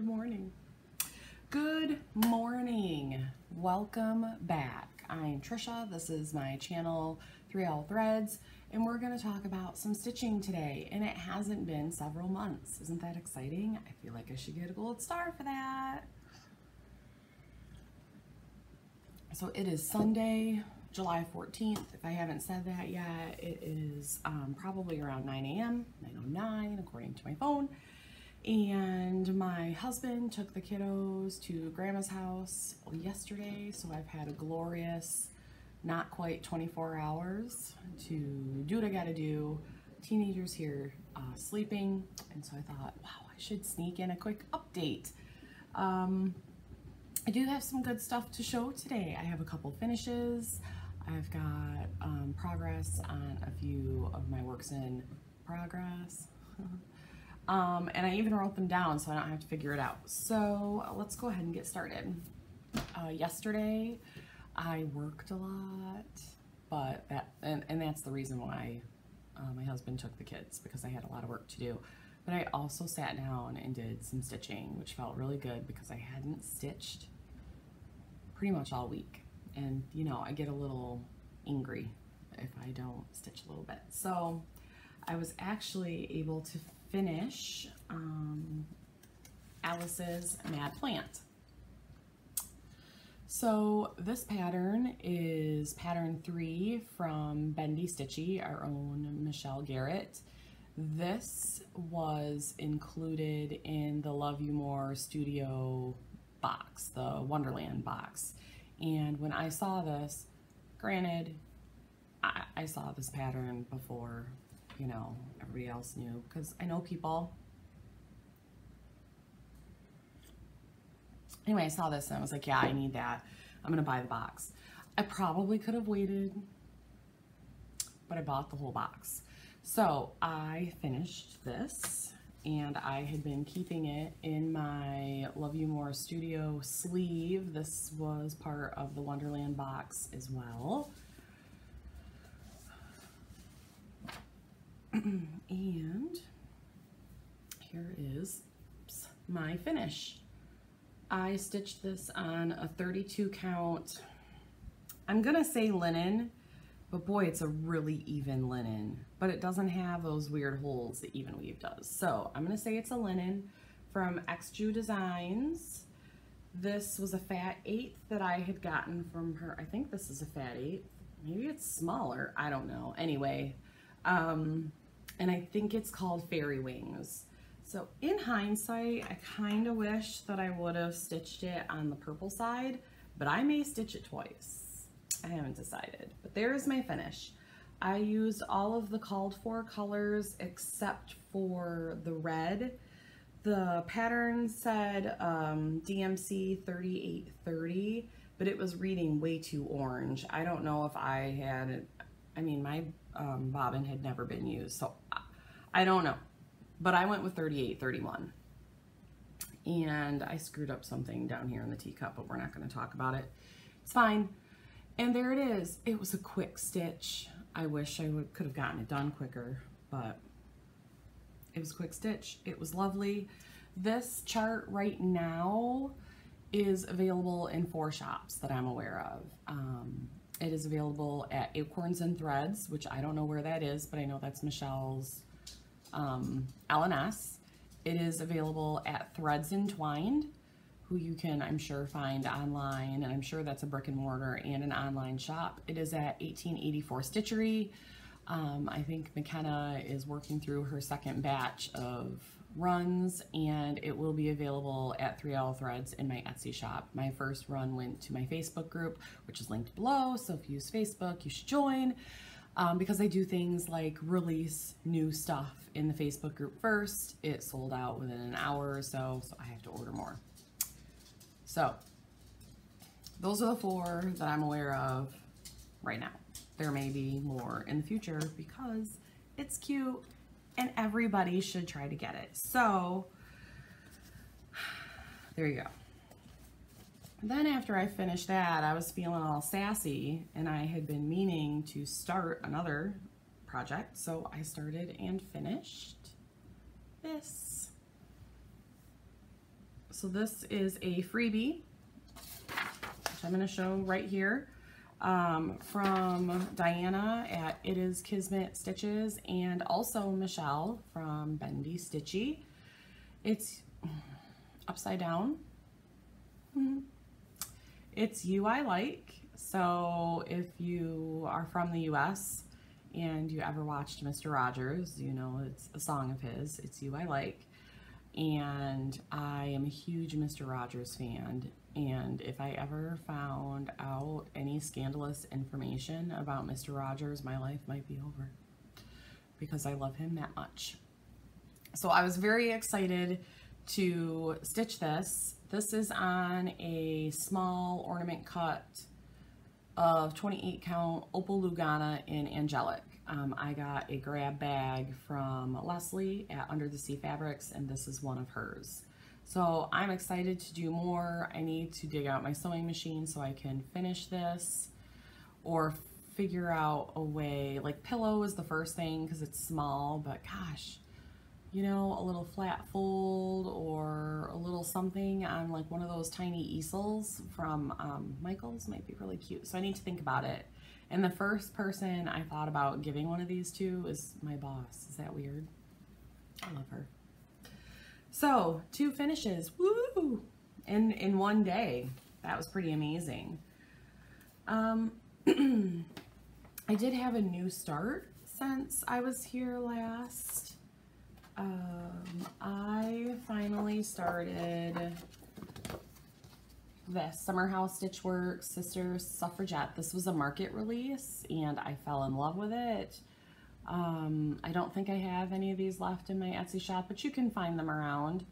morning. Good morning. Welcome back. I'm Trisha. This is my channel, 3L Threads, and we're going to talk about some stitching today. And it hasn't been several months. Isn't that exciting? I feel like I should get a gold star for that. So it is Sunday, July 14th. If I haven't said that yet, it is probably around 9 a.m., 9:09 according to my phone. And my husband took the kiddos to Grandma's house yesterday, so I've had a glorious, not quite 24 hours to do what I gotta do. Teenagers here sleeping, and so I thought, wow, I should sneak in a quick update. I do have some good stuff to show today. I have a couple finishes. I've got progress on a few of my works in progress. And I even wrote them down so I don't have to figure it out. So let's go ahead and get started. Yesterday I worked a lot, but that's the reason why my husband took the kids, because I had a lot of work to do. But I also sat down and did some stitching, which felt really good because I hadn't stitched pretty much all week. And you know, I get a little angry if I don't stitch a little bit. So I was actually able to finish Alice's Mad Plant. So this pattern is pattern 3 from Bendy Stitchy, our own Michelle Garrett. This was included in the Love You More Studio box, the Wonderland box. And when I saw this, granted, I saw this pattern before, you know, everybody else knew, because I know people. Anyway, I saw this and I was like, yeah, I need that. I'm gonna buy the box. I probably could have waited, but I bought the whole box. So I finished this, and I had been keeping it in my Love You More Studio sleeve. This was part of the Wonderland box as well. And here is my finish. I stitched this on a 32 count. I'm gonna say linen, but boy, it's a really even linen, but it doesn't have those weird holes that even weave does. So I'm gonna say it's a linen from XJU Designs. This was a fat 8th that I had gotten from her. I think this is a fat 8th. Maybe it's smaller, I don't know. Anyway, and I think it's called Fairy Wings. So in hindsight, I kind of wish that I would have stitched it on the purple side, but I may stitch it twice. I haven't decided, but there's my finish. I used all of the called for colors except for the red. The pattern said DMC 3830, but it was reading way too orange. I don't know if I had, I mean, my bobbin had never been used, so I don't know, but I went with 3831, and I screwed up something down here in the teacup, but we're not going to talk about it. It's fine. And there it is. It was a quick stitch. I wish I could have gotten it done quicker, but it was a quick stitch. It was lovely. This chart right now is available in 4 shops that I'm aware of. It is available at Acorns and Threads, which I don't know where that is, but I know that's Michelle's LNS. It is available at Threads Entwined, who you can, I'm sure, find online, and I'm sure that's a brick and mortar and an online shop. It is at 1884 Stitchery. I think McKenna is working through her second batch of runs, and it will be available at 3L Threads in my Etsy shop. My first run went to my Facebook group, which is linked below, so if you use Facebook, you should join, because I do things like release new stuff in the Facebook group first. It sold out within an hour or so, so I have to order more. So those are the 4 that I'm aware of right now. There may be more in the future because it's cute and everybody should try to get it. So there you go. Then after I finished that, I was feeling all sassy, and I had been meaning to start another project, so I started and finished this. So this is a freebie, which I'm going to show right here, from Diana at It Is Kismet Stitches, and also Michelle from Bendy Stitchy. It's upside down. It's You I Like. So if you are from the US and you ever watched Mr. Rogers, you know it's a song of his. It's You I Like. And I am a huge Mr. Rogers fan. And if I ever found out any scandalous information about Mr. Rogers, my life might be over, because I love him that much. So I was very excited to stitch this. This is on a small ornament cut of 28 count Opal Lugana in Angelic. I got a grab bag from Leslie at Under the Sea Fabrics, and this is one of hers. So I'm excited to do more. I need to dig out my sewing machine so I can finish this, or figure out a way, like pillow is the first thing because it's small, but gosh, you know, a little flat fold or a little something on like one of those tiny easels from Michael's might be really cute. So I need to think about it. And the first person I thought about giving one of these to is my boss. Is that weird? I love her. So 2 finishes, woo! In one day. That was pretty amazing. I did have a new start since I was here last. I finally started this Summer House Stitchworkes Sisters Suffragette. This was a market release and I fell in love with it. I don't think I have any of these left in my Etsy shop, but you can find them around.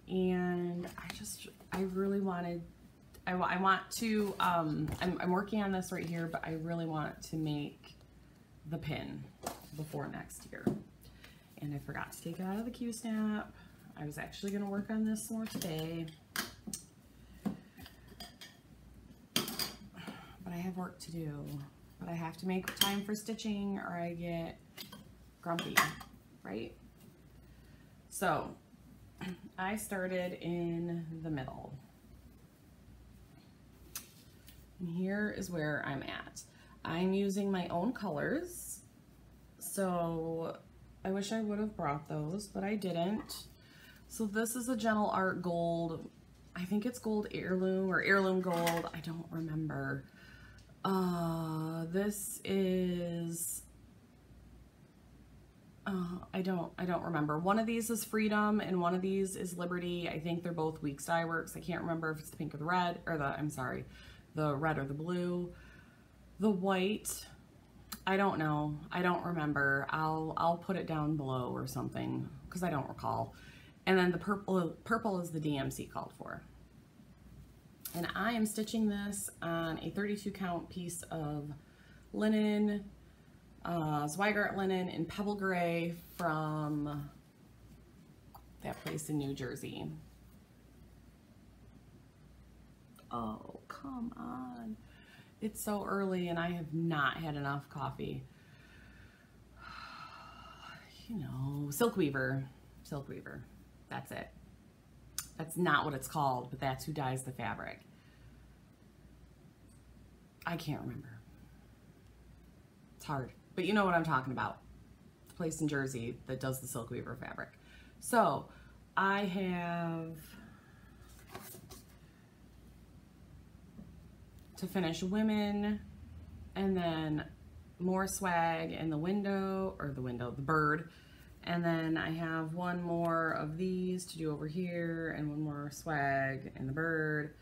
And I really wanted, I want to, I'm working on this right here, but I really want to make the pin before next year. And I forgot to take it out of the Q-snap. I was actually going to work on this more today. But I have work to do. But I have to make time for stitching or I get grumpy, right? So I started in the middle. And here is where I'm at. I'm using my own colors. So I wish I would have brought those, but I didn't. So this is a Gentle Art Gold. I think it's Gold Heirloom or Heirloom Gold. I don't remember. This is, I don't remember. One of these is Freedom and one of these is Liberty. I think they're both Weeks Dye Works. I can't remember if it's the pink or the red, or I'm sorry, the red or the blue. The white, I don't know. I don't remember. I'll put it down below or something because I don't recall. And then the purple is the DMC called for. And I am stitching this on a 32 count piece of linen, Zweigart linen in Pebble Gray from that place in New Jersey. Oh, come on. It's so early and I have not had enough coffee. You know, Silk Weaver. Silk Weaver. That's it. That's not what it's called, but that's who dyes the fabric. I can't remember. It's hard, but you know what I'm talking about. The place in Jersey that does the Silk Weaver fabric. So I have to finish Women and then more swag in the window, or the bird. And then I have one more of these to do over here and one more swag in the bird.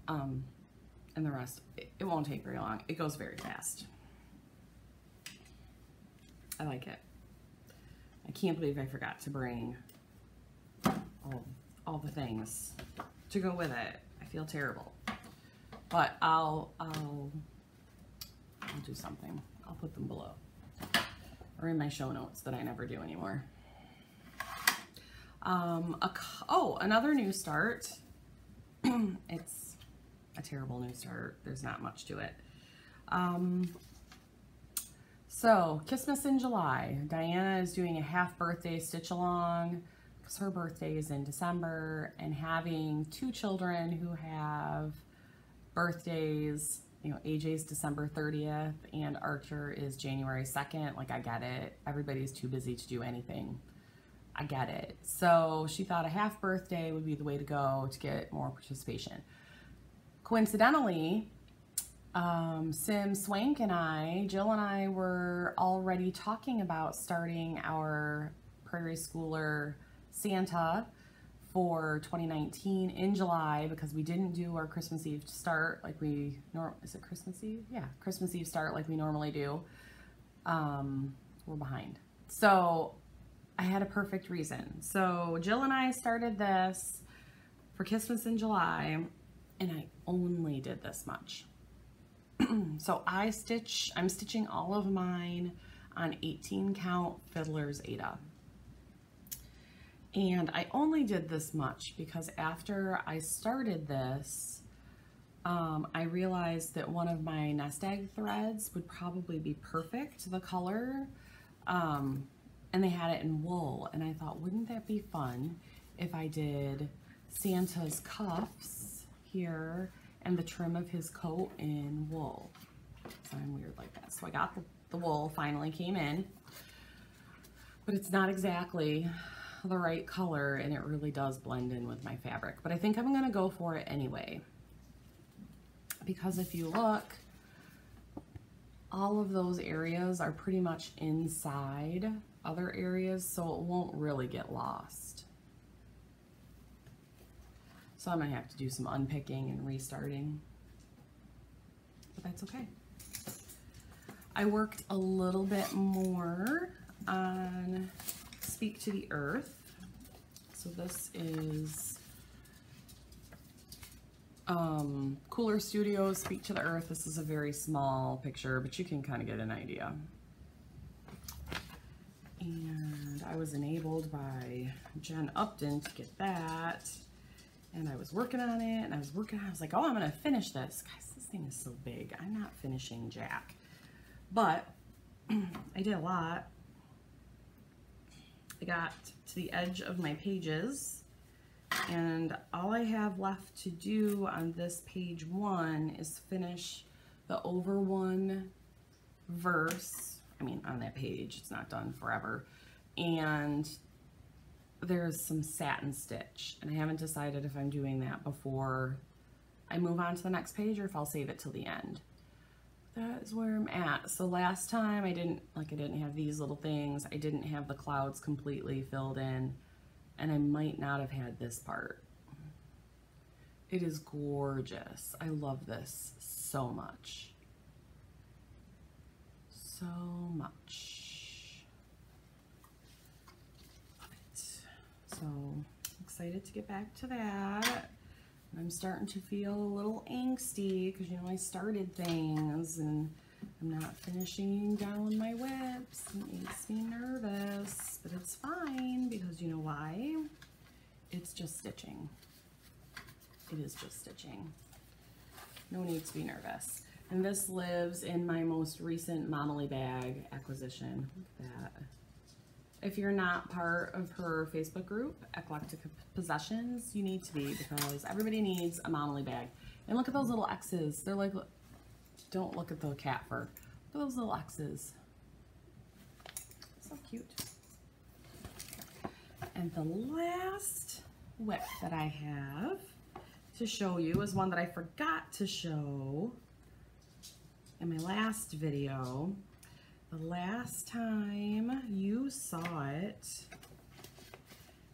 And the rest, it won't take very long. It goes very fast. I like it. I can't believe I forgot to bring all the things to go with it. I feel terrible. But I'll do something. I'll put them below. Or in my show notes that I never do anymore. Oh, another new start. It's a terrible new start. There's not much to it. So, Christmas in July. Diana is doing a half birthday stitch along because her birthday is in December, and having 2 children who have birthdays, you know, AJ's December 30th and Archer is January 2nd. Like, I get it. Everybody's too busy to do anything. I get it. So she thought a half birthday would be the way to go to get more participation. Coincidentally, Sim Swank and I, Jill and I, were already talking about starting our Prairie Schooler Santa for 2019 in July, because we didn't do our Christmas Eve start like we is it Christmas Eve? Yeah, Christmas Eve start like we normally do. We're behind. So I had a perfect reason. So Jill and I started this for Christmas in July, and I only did this much. So I'm stitching all of mine on 18 count Fiddler's Aida. And I only did this much because after I started this, I realized that one of my nest egg threads would probably be perfect, the color, and they had it in wool. And I thought, wouldn't that be fun if I did Santa's cuffs here and the trim of his coat in wool? So I'm weird like that. So I got the wool, finally came in, but it's not exactly the right color, and it really does blend in with my fabric. But I think I'm gonna go for it anyway, because if you look, all of those areas are pretty much inside other areas, so it won't really get lost. So I'm gonna have to do some unpicking and restarting, but that's okay. I worked a little bit more on Speak to the Earth. So this is Kooler Studios, Speak to the Earth. This is a very small picture, but you can kind of get an idea. And I was enabled by Jen Upton to get that. And I was working on it, and I was like, oh, I'm gonna finish this. Guys, this thing is so big. I'm not finishing jack. But I did a lot. I got to the edge of my pages, and all I have left to do on this page 1 is finish the over 1 verse. I mean, on that page, it's not done forever. And there's some satin stitch, and I haven't decided if I'm doing that before I move on to the next page or if I'll save it till the end. That is where I'm at. So last time I didn't have these little things. I didn't have the clouds completely filled in, and I might not have had this part. It is gorgeous. I love this so much. So much. Love it. So excited to get back to that. I'm starting to feel a little angsty because, you know, I started things and I'm not finishing down my whips. It makes me nervous, but it's fine because you know why? It's just stitching. It is just stitching. No need to be nervous. And this lives in my most recent Momily bag acquisition. Look at that. If you're not part of her Facebook group, Eclectic Possessions, you need to be, because everybody needs a Momily bag. And look at those little X's. They're like, don't look at the cat fur. Look at those little X's. So cute. And the last whip that I have to show you is one that I forgot to show in my last video. The last time you saw it,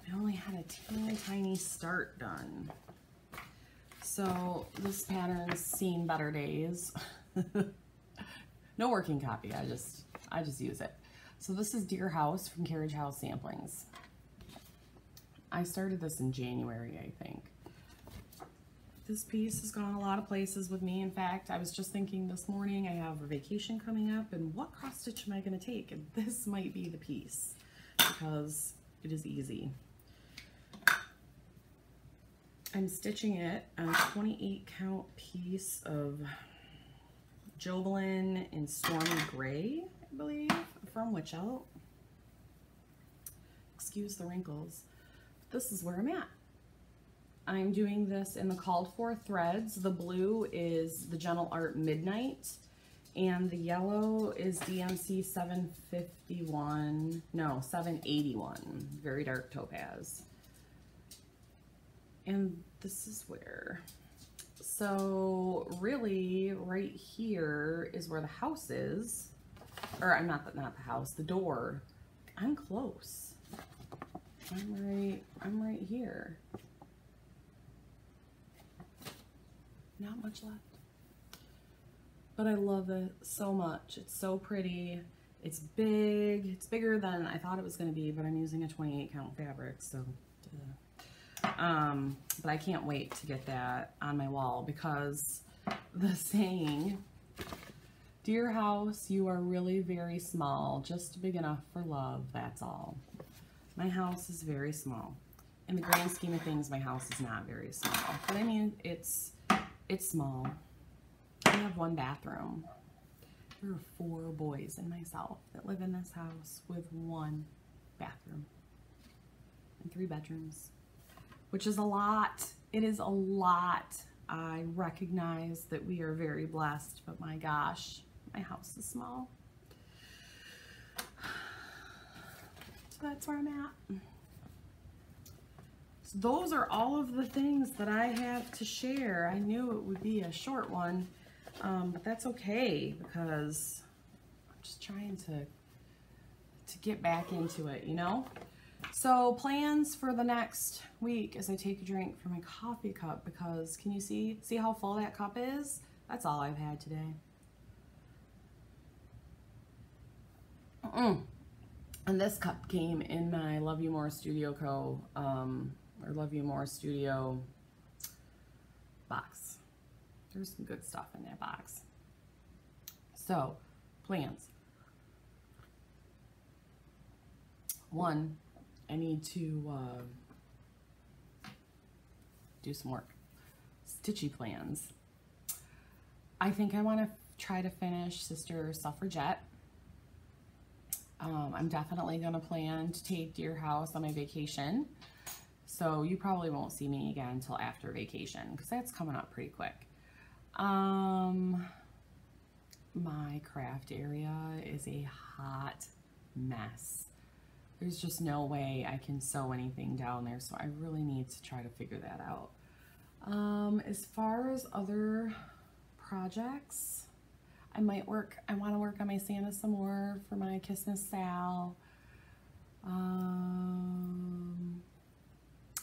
I only had a teeny tiny start done. So this pattern's seen better days. No working copy, I just use it. So this is Deer House from Carriage House Samplings. I started this in January, I think. This piece has gone a lot of places with me. In fact, I was just thinking this morning, I have a vacation coming up, and what cross stitch am I going to take? And this might be the piece because it is easy. I'm stitching it on a 28 count piece of Jobelan in Stormy Gray, I believe, from Wichelt. Excuse the wrinkles. this is where I'm at. I'm doing this in the called for threads. The blue is the Gentle Art Midnight, and the yellow is DMC 781, very dark topaz. And this is where, so really right here is where the house is, or I'm not the house, the door. I'm close. I'm right here. Not much left. But I love it so much. It's so pretty. It's big. It's bigger than I thought it was going to be, but I'm using a 28 count fabric, so but I can't wait to get that on my wall, because the saying, "Dear house, you are really very small, just big enough for love, that's all." My house is very small. In the grand scheme of things, my house is not very small, but I mean, it's small. I have 1 bathroom. There are 4 boys and myself that live in this house with 1 bathroom and 3 bedrooms, which is a lot. It is a lot. I recognize that we are very blessed, but my gosh, my house is small. So that's where I'm at. Those are all of the things that I have to share. I knew it would be a short one, but that's okay, because I'm just trying to get back into it, you know? So plans for the next week as I take a drink from my coffee cup, because can you see how full that cup is? That's all I've had today. And this cup came in my Love You More Studio Co. Or Love You More Studio box. There's some good stuff in that box. So, plans. 1, I need to do some work. Stitchy plans. I think I want to try to finish Sister Suffragette. I'm definitely going to plan to take Dear House on my vacation. So you probably won't see me again until after vacation, because that's coming up pretty quick. My craft area is a hot mess. There's just no way I can sew anything down there, so I really need to try to figure that out. As far as other projects, I want to work on my Santa some more for my Kiss Miss Sal.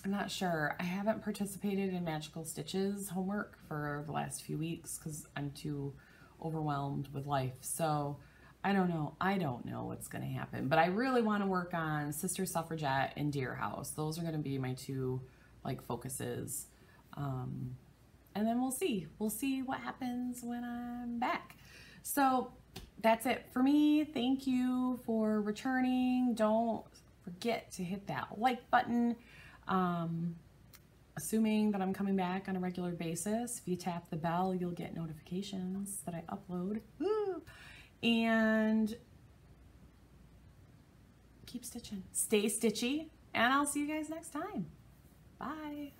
I'm not sure. I haven't participated in Magical Stitches homework for the last few weeks because I'm too overwhelmed with life. So I don't know. I don't know what's going to happen. But I really want to work on Sister Suffragette and Dear House. Those are going to be my 2 like focuses. And then we'll see. We'll see what happens when I'm back. So that's it for me. Thank you for returning. Don't forget to hit that like button. Assuming that I'm coming back on a regular basis, if you tap the bell, you'll get notifications that I upload. Woo! And keep stitching. Stay stitchy, and I'll see you guys next time. Bye.